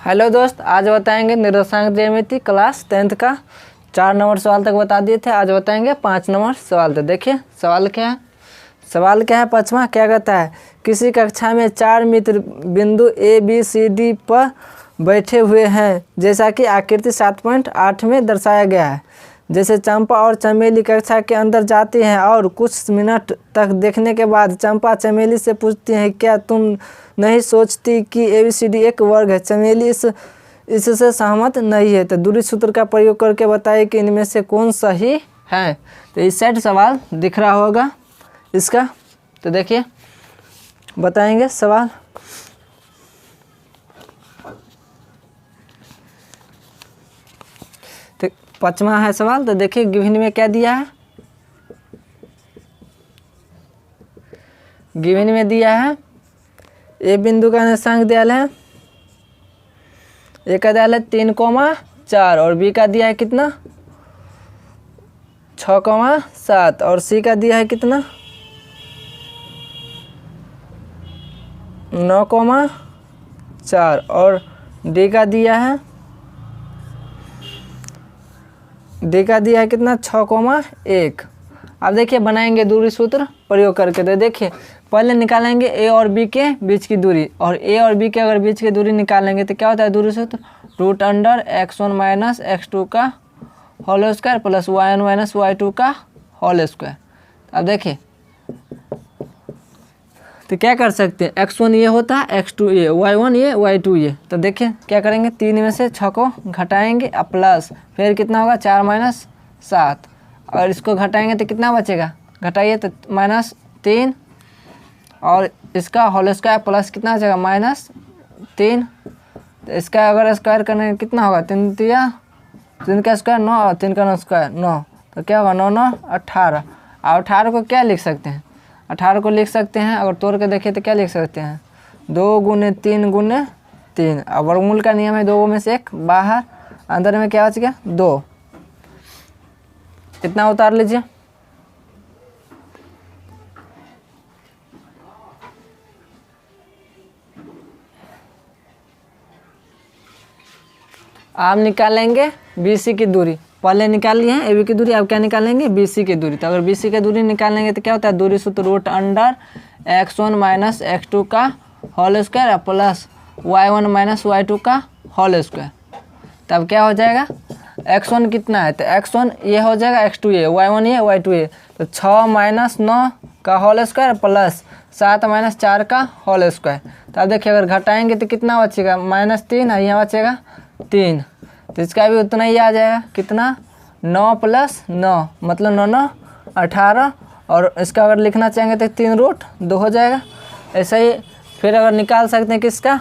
Hello दोस्त, आज बताएंगे निर्देशांक ज्यामिति क्लास 10th का 4 नंबर सवाल तक बता दिए थे। आज बताएंगे 5 नंबर सवाल तक। देखिए सवाल क्या है। सवाल क्या है? 5वां क्या कहता है, किसी कक्षा में 4 मित्र बिंदु ए बी सी डी पर बैठे हुए हैं जैसा कि आकृति 7.8 में दर्शाया गया है। जैसे चंपा और चमेली कक्षा के अंदर जाती हैं और कुछ मिनट तक देखने के बाद चंपा चमेली से पूछती है, क्या तुम नहीं सोचती कि ABCD एक वर्ग है? चमेली इससे सहमत नहीं है। तो दूरी सूत्र का प्रयोग करके बताइए कि इनमें से कौन सही है। तो इस साइड सवाल दिख रहा होगा इसका। तो देखिए बताएंगे सवाल। तो 5वां है सवाल। तो देखिए गिवन में क्या दिया है। गिवन में दिया है ए बिंदु का निर्देशांक दिया है, ए का दिया है 3,4 और बी का दिया है कितना 6,7 और सी का दिया है कितना 9,4 और डी का दिया है कितना 6,1। अब देखिए बनाएंगे दूरी सूत्र प्रयोग करके। तो देखिए पहले निकालेंगे ए और बी के बीच की दूरी, और ए और बी के अगर बीच की दूरी निकालेंगे तो क्या होता है दूरी सूत्र √(x1 - x2) का whole square plus y1 - y2 का होल स्क्वायर। अब देखिए तो क्या कर सकते हैं, x1 ये होता है, x2 ये, y1 ये, y2 ये। तो देखिए क्या करेंगे, 3 में से 6 को घटाएंगे और प्लस फिर कितना होगा 4 - 7 और इसको घटाएंगे तो कितना बचेगा, घटाइए तो -3 और इसका होल स्क्वायर प्लस कितना आ जाएगा -3। तो इसका अगर स्क्वायर करने कितना होगा 3 का स्क्वायर 9 और 3 का 9 स्क्वायर 9। तो क्या होगा 9 - 9 18 और 18 को क्या लिख सकते हैं, 18 को लिख सकते हैं अगर तोड़ के देखिए तो क्या लिख सकते हैं 2 × 3 × 3। और वर्गमूल का नियम है 2 में से 1 बाहर, अंदर में क्या बच गया 2। इतना उतार लीजिए। आप निकालेंगे BC की दूरी, पहले निकाल लिए हैं AB की दूरी, अब क्या निकालेंगे BC की दूरी। तो अगर BC की दूरी निकालेंगे तो क्या होता है दूरी सूत्र √(x1 - x2) का whole square plus y1 - y2 का होल स्क्वायर। तब क्या हो जाएगा, x1 कितना है तो x1 ये हो जाएगा, x2 ये, y1 ये, y2 ये। तो 6 - 9 का होल स्क्वायर प्लस 7 - 4 का होल स्क्वायर। तो अब देखिए अगर घटाएंगे तो कितना बचेगा -3 और यहाँ बचेगा 3। तो इसका भी उतना ही आ जाएगा कितना 9 + 9 मतलब 9 - 9 18 और इसका अगर लिखना चाहेंगे तो 3√2 हो जाएगा। ऐसा ही फिर अगर निकाल सकते हैं किसका,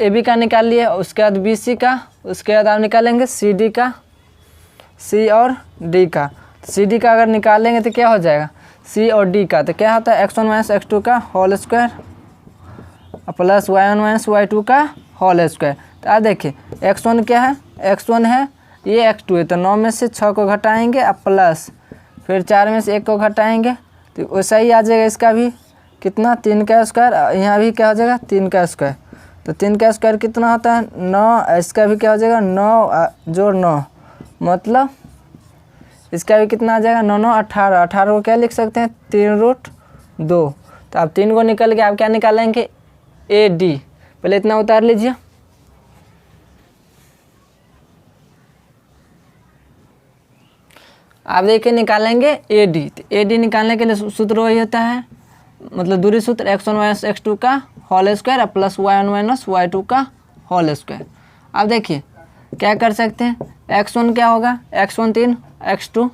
AB का निकाल लिए, उसके बाद BC का, उसके बाद आप निकालेंगे CD का, C और D का। CD का अगर निकालेंगे तो क्या हो जाएगा C और D का। तो क्या होता है x1 - x2 का whole square plus y1 - y2 का होल स्क्वायर। तो आप देखिए x1 क्या है, x1 है ये, x2 है। तो 9 में से 6 को घटाएंगे अब प्लस फिर 4 में से 1 को घटाएंगे तो वैसा ही आ जाएगा इसका भी कितना 3 का स्क्वायर, यहाँ भी क्या हो जाएगा 3 का स्क्वायर। तो 3 का स्क्वायर कितना होता है 9, इसका भी क्या हो जाएगा 9 जोड़ 9 मतलब इसका भी कितना आ जाएगा 9 - 9 18। 18 को क्या लिख सकते हैं 3√2। तो अब 3 को निकल के आप क्या निकालेंगे AD। पहले इतना उतार लीजिए। आप देखिए निकालेंगे AD। तो AD निकालने के लिए सूत्र वही होता है, मतलब दूरी सूत्र x1 - x2 का whole square plus y1 - y2 का होल स्क्वायर। अब देखिए क्या कर सकते हैं, x1 क्या होगा x1 3, x2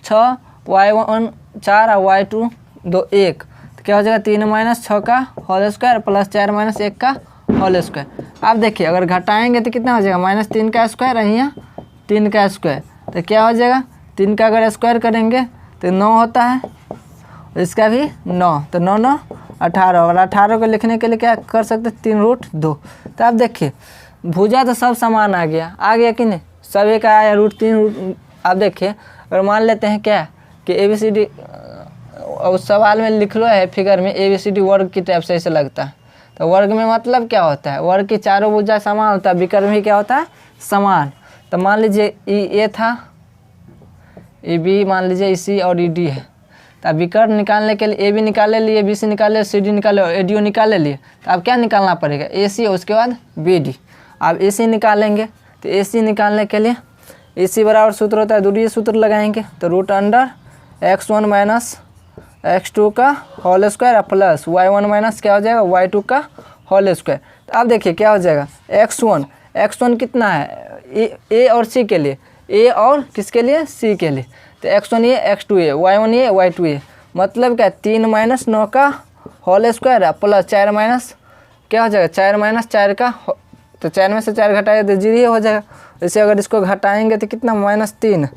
6, y1 4 और y2 2 1। तो क्या हो जाएगा 3 - 6 का होल स्क्वायर प्लस 4 - 1 का होल स्क्वायर। अब देखिए अगर घटाएंगे तो कितना हो जाएगा -3 का स्क्वायर और यहाँ 3 का स्क्वायर। तो क्या हो जाएगा 3 का अगर स्क्वायर करेंगे तो 9 होता है, इसका भी 9। तो 9 - 9 18 और 18 को लिखने के लिए क्या कर सकते 3√2। तो अब देखिए भुजा तो सब समान आ गया कि नहीं, सभी का आया √3। अब देखिए अगर मान लेते हैं क्या कि ABCD उस सवाल में लिख लो है फिगर में ABCD वर्ग की टाइप से ऐसे लगता है। तो वर्ग में मतलब क्या होता है, वर्ग की चारों भुजा समान होता है, विकर्ण भी क्या होता है, समान। तो मान लीजिए ए था, ए बी मान लीजिए ई सी और ई डी है। तो अब विकर्ण निकालने के लिए ए बी निकाले लिए, बी सी निकाले, सी डी निकाले और ए डी ओ निकाले लिए। तो अब क्या निकालना पड़ेगा, ए सी और उसके बाद बी डी। अब ए सी निकालेंगे तो ए सी निकालने के लिए ए सी बराबर सूत्र होता है, दूसरी सूत्र लगाएंगे तो root under x1 minus x2 का whole square plus y1 minus क्या हो जाएगा y2 का होल स्क्वायर। तो अब देखिए क्या हो जाएगा, x1 कितना है ए और सी के लिए, ए और किसके लिए, सी के लिए। तो x1 ये x2 ये y1 ये y2 ये, मतलब क्या 3 माइनस 9 का होल स्क्वायर प्लस 4 माइनस क्या हो जाएगा 4 माइनस 4 का, तो 4 में से 4 घटाएगा तो 0 ही हो जाएगा। जैसे अगर इसको घटाएंगे तो कितना -3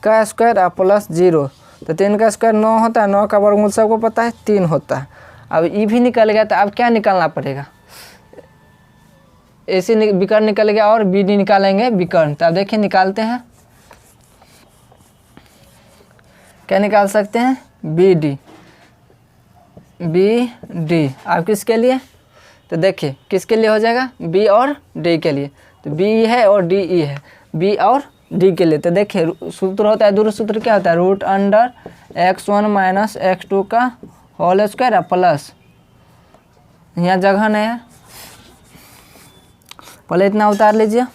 का स्क्वायर प्लस 0, तो 3 का स्क्वायर 9 होता है, 9 का वर्गमूल सबको पता है 3 होता है। अब ई भी निकल गया, तो अब क्या निकालना पड़ेगा, ए सी विकर्ण निकल गया और बी डी निकालेंगे विकर्ण। तो अब देखिए निकालते हैं, क्या निकाल सकते हैं, बी डी। अब किसके लिए, तो देखिए किसके लिए हो जाएगा, बी और डी के लिए। तो बी है और डी ई है, बी और डी के लिए। तो देखिए सूत्र होता है, दूसरा सूत्र क्या होता है, root under x1 minus x2 का होल स्क्वायर प्लस, यहाँ जगह नहीं है, पहले इतना उतार लीजिए।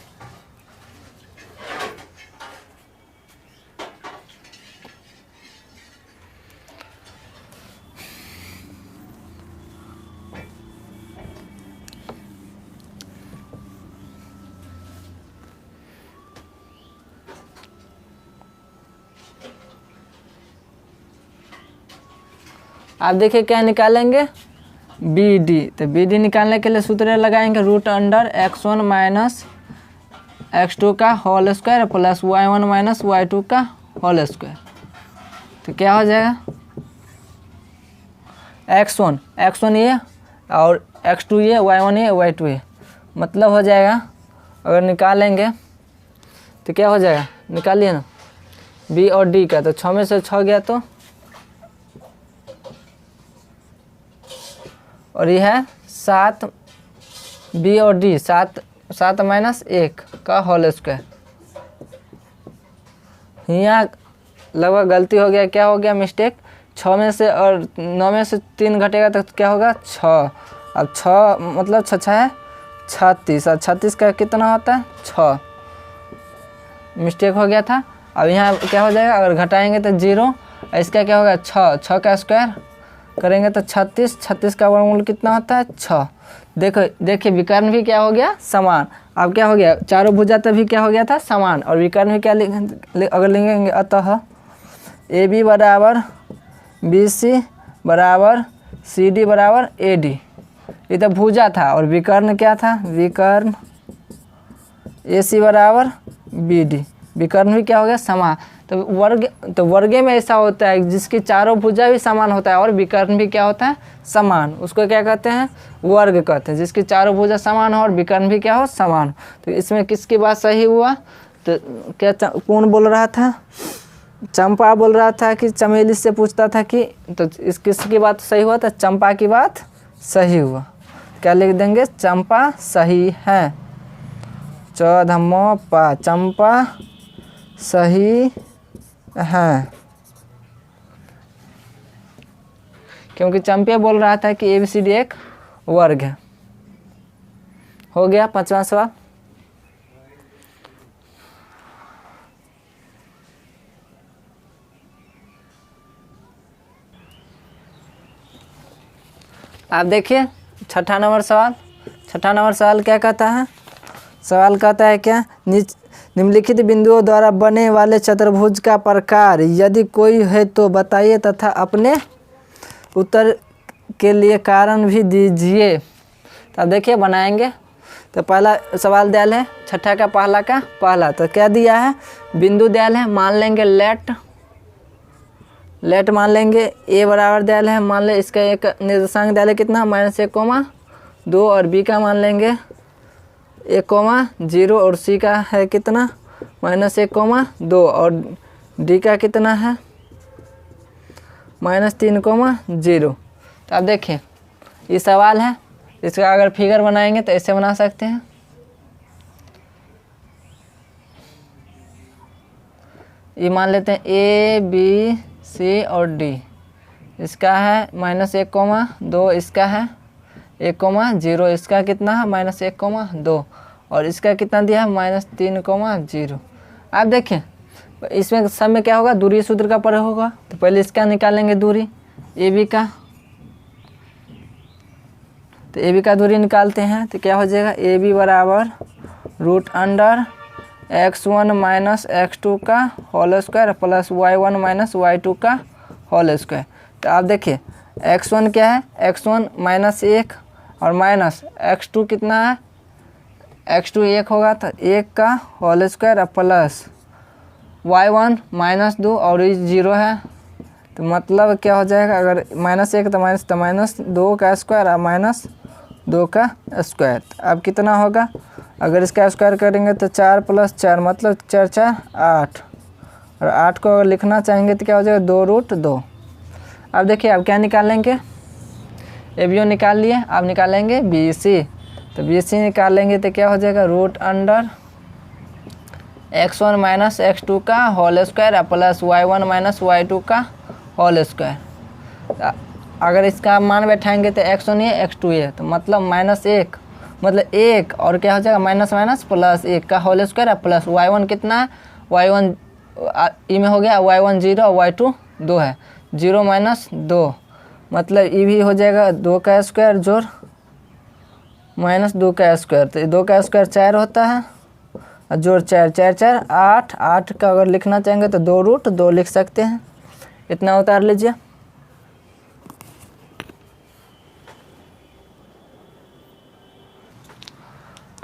आप देखिए क्या निकालेंगे, बी डी। तो बी डी निकालने के लिए सूत्र लगाएंगे, root under x1 minus x2 का whole square plus y1 minus y2 का होल स्क्वायर। तो क्या हो जाएगा, x1 ये और x2 ये, y1 ये y2 ये, मतलब हो जाएगा अगर निकालेंगे तो क्या हो जाएगा, निकालिए ना, बी और डी का। तो 6 में से 6 गया तो, और यह है 7 बी और डी, 7 माइनस 1 का होल स्क्वायर। यहाँ लगभग गलती हो गया, क्या हो गया मिस्टेक, 6 में से और 9 में से 3 घटेगा तो क्या होगा 6। अब 6 मतलब 6 है 36, और 36 का कितना होता है 6, मिस्टेक हो गया था। अब यहाँ क्या हो जाएगा, अगर घटाएंगे तो 0, इसका क्या होगा 6 का स्क्वायर करेंगे तो 36 का वर्गमूल कितना होता है 6। देखिए विकर्ण भी क्या हो गया, समान। अब क्या हो गया, चारों भुजा तभी क्या हो गया था, समान, और विकर्ण भी क्या अगर लिखेंगे, अतः ए बी बराबर बी सी बराबर सी डी बराबर ए डी। ये तो भुजा था, और विकर्ण क्या था, विकर्ण ए सी बराबर बी डी, विकर्ण भी क्या हो गया, समान। तो वर्गे में ऐसा होता है जिसकी चारों भुजा भी समान होता है और विकर्ण भी क्या होता है, समान, उसको क्या कहते हैं, वर्ग कहते हैं, जिसकी चारों भुजा समान हो और विकर्ण भी क्या हो, समान। तो इसमें किसकी बात सही हुआ, तो क्या कौन बोल रहा था, चंपा बोल रहा था कि चमेली से पूछता था कि, तो इस किसकी बात सही हुआ, तो चंपा की बात सही हुआ। क्या लिख देंगे, चंपा सही है, चौधम्मोपा, चंपा सही है, क्योंकि चंपे बोल रहा था कि ABCD एक वर्ग है। हो गया 5वां सवाल। आप देखिए 6ठा नंबर सवाल। 6ठा नंबर सवाल क्या कहता है, सवाल कहता है क्या, निम्नलिखित बिंदुओं द्वारा बने वाले चतुर्भुज का प्रकार यदि कोई है तो बताइए तथा अपने उत्तर के लिए कारण भी दीजिए। तो अब देखिए बनाएंगे। तो पहला सवाल दिया है 6ठा का पहला, तो क्या दिया है, बिंदु दिया है, मान लेंगे लेट मान लेंगे, ए बराबर दिया है, मान ले इसका एक निर्देशांक दिया है कितना, -1,2, और बी का मान लेंगे 1,0 और सी का है कितना, -1,2, और डी का कितना है -3,0। तो अब देखिए ये सवाल है, इसका अगर फिगर बनाएंगे तो ऐसे बना सकते हैं। ये मान लेते हैं ए बी सी और डी। इसका है -1,2, इसका है 1,0, इसका कितना है -1,2 और इसका कितना दिया है -3,0। आप देखें इसमें सब में क्या होगा, दूरी सूत्र का प्रयोग होगा। तो पहले इसका निकालेंगे दूरी ए बी का। तो ए बी का दूरी निकालते हैं तो क्या हो जाएगा, ए बी बराबर √x1 माइनस x2 का whole square plus y1 minus y2 का होल स्क्वायर। तो आप देखिए x1 क्या है, x1 -1 और माइनस x2 कितना है, x2 1 होगा तो 1 का होल स्क्वायर प्लस y1 -2 और ये 0 है। तो मतलब क्या हो जाएगा, अगर -1 तो -2 का स्क्वायर और -2 का स्क्वायर। अब कितना होगा, अगर इसका स्क्वायर करेंगे तो 4 + 4 मतलब 4 4 8 और 8 को अगर लिखना चाहेंगे तो क्या हो जाएगा 2√2। अब देखिए अब क्या निकालेंगे, ए बी ओ निकाल लिए, अब निकालेंगे बी सी। तो बी सी निकालेंगे तो क्या हो जाएगा √x1 माइनस x2 का whole square plus y1 minus y2 का होल स्क्वायर। अगर इसका मान बैठाएंगे तो x1 ये x2 ये, तो मतलब -1 मतलब 1 और क्या हो जाएगा माइनस माइनस प्लस 1 का होल स्क्वायर प्लस y1 कितना है, y1 ई में हो गया y1 0 और y2 2 है, 0 - 2 मतलब ई भी हो जाएगा 2 का स्क्वायर जोड़ -2 का स्क्वायर। तो 2 का स्क्वायर 4 होता है और जोड़ 4 4 4 8 8 का अगर लिखना चाहेंगे तो 2√2 लिख सकते हैं। इतना उतार लीजिए।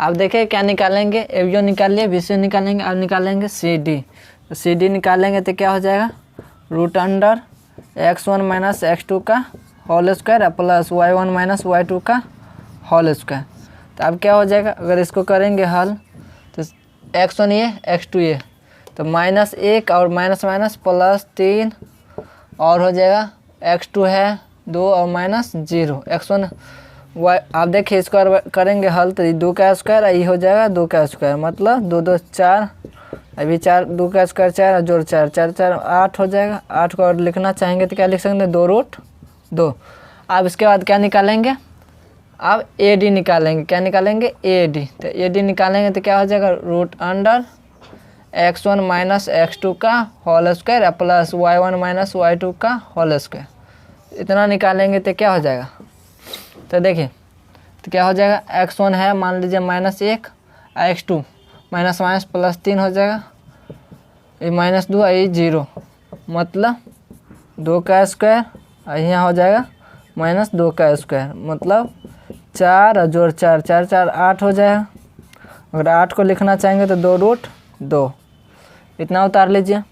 आप देखिए क्या निकालेंगे, ए बी ओ निकाल लिए, बी सी निकालेंगे, अब निकालेंगे सी डी। तो सी डी निकालेंगे तो क्या हो जाएगा √x1 माइनस x2 का whole square plus y1 minus y2 का होल स्क्वायर। तो अब क्या हो जाएगा, अगर इसको करेंगे हल तो x1 ये x2 ये, तो -1 और माइनस माइनस प्लस 3 और हो जाएगा x2 है 2 और -0 x1 y। आप देखिए इसको करेंगे हल तो 2 का स्क्वायर ये हो जाएगा 2 का स्क्वायर मतलब 2 2 4 अभी 4 2 का स्क्वायर 4 और जोड़ 4 4 4 8 हो जाएगा। 8 को और लिखना चाहेंगे तो क्या लिख सकते हैं 2√2। अब इसके बाद क्या निकालेंगे, अब ए डी निकालेंगे। क्या निकालेंगे ए डी। तो ए डी निकालेंगे तो क्या हो जाएगा √x1 माइनस x2 का whole square plus y1 minus y2 का होल स्क्वायर। इतना निकालेंगे तो क्या हो जाएगा, तो देखिए तो क्या हो जाएगा x1 है मान लीजिए -1 x2 माइनस माइनस प्लस 3 हो जाएगा, ये -2 ये 0 मतलब 2 का स्क्वायर और यहाँ हो जाएगा -2 का स्क्वायर मतलब 4 और जोड़ 4 4 4 8 हो जाएगा। अगर 8 को लिखना चाहेंगे तो 2√2। इतना उतार लीजिए।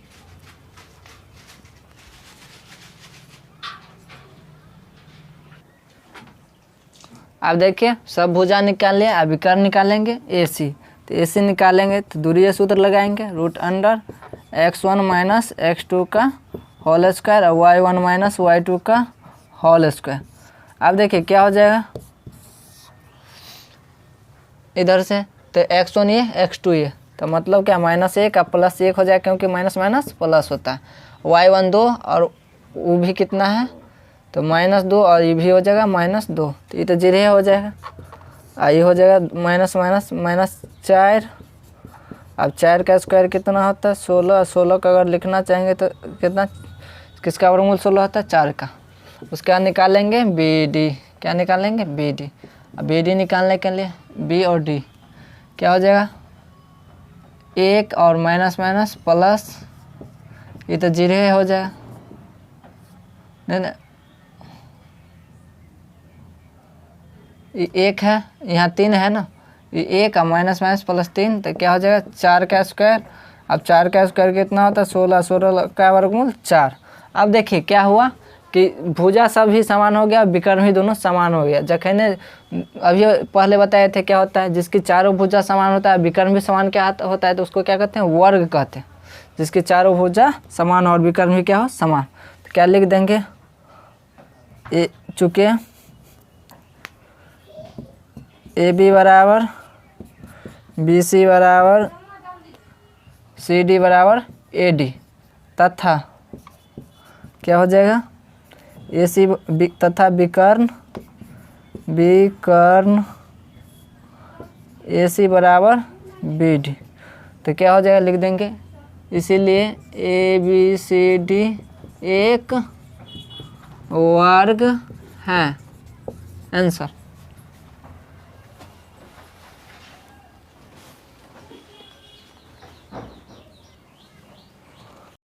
अब देखिए सब भुजा निकाल लिया, अब विकर्ण निकालेंगे ए सी। तो ए सी निकालेंगे तो दूरी सूत्र लगाएंगे √x1 माइनस x2 का होल स्क्वायर और y1 माइनस y2 का होल स्क्वायर। अब देखिए क्या हो जाएगा इधर से, तो x1 ये x2 ये, तो मतलब क्या -1 का +1 हो जाएगा क्योंकि माइनस माइनस प्लस होता है। y1 2 और वो भी कितना है तो -2 और ये भी हो जाएगा -2, तो ये तो 0 हो जाएगा। ये हो जाएगा माइनस माइनस -4। अब 4 का स्क्वायर कितना होता है 16, 16 का अगर लिखना चाहेंगे तो कितना, किसका वर्गमूल 16 होता है 4 का। उसके बाद निकालेंगे बी डी। क्या निकालेंगे बी डी। अब बी डी निकालने के लिए बी और डी क्या हो जाएगा 1 और माइनस माइनस प्लस, ये तो 0 हो जाएगा। नहीं ये 1 है यहाँ 3 है ना, ये 1 और माइनस माइनस प्लस 3 तो क्या हो जाएगा 4 का स्क्वायर। अब 4 का स्क्वायर कितना होता है 16, 16 का वर्गमूल 4। अब देखिए क्या हुआ कि भुजा सब भी समान हो गया, विकर्ण भी दोनों समान हो गया। जखने अभी पहले बताए थे क्या होता है, जिसकी चारों भुजा समान होता है विकर्ण भी समान क्या होता है तो उसको क्या कहते हैं वर्ग कहते हैं। जिसकी चारों भुजा समान और विकर्ण भी क्या हो समान, तो क्या लिख देंगे चूँकि ए बी बराबर बी सी बराबर सी डी बराबर ए डी तथा क्या हो जाएगा ए सी तथा विकर्ण ए सी बराबर बी डी। तो क्या हो जाएगा लिख देंगे, इसीलिए ए बी सी डी एक वर्ग है आंसर।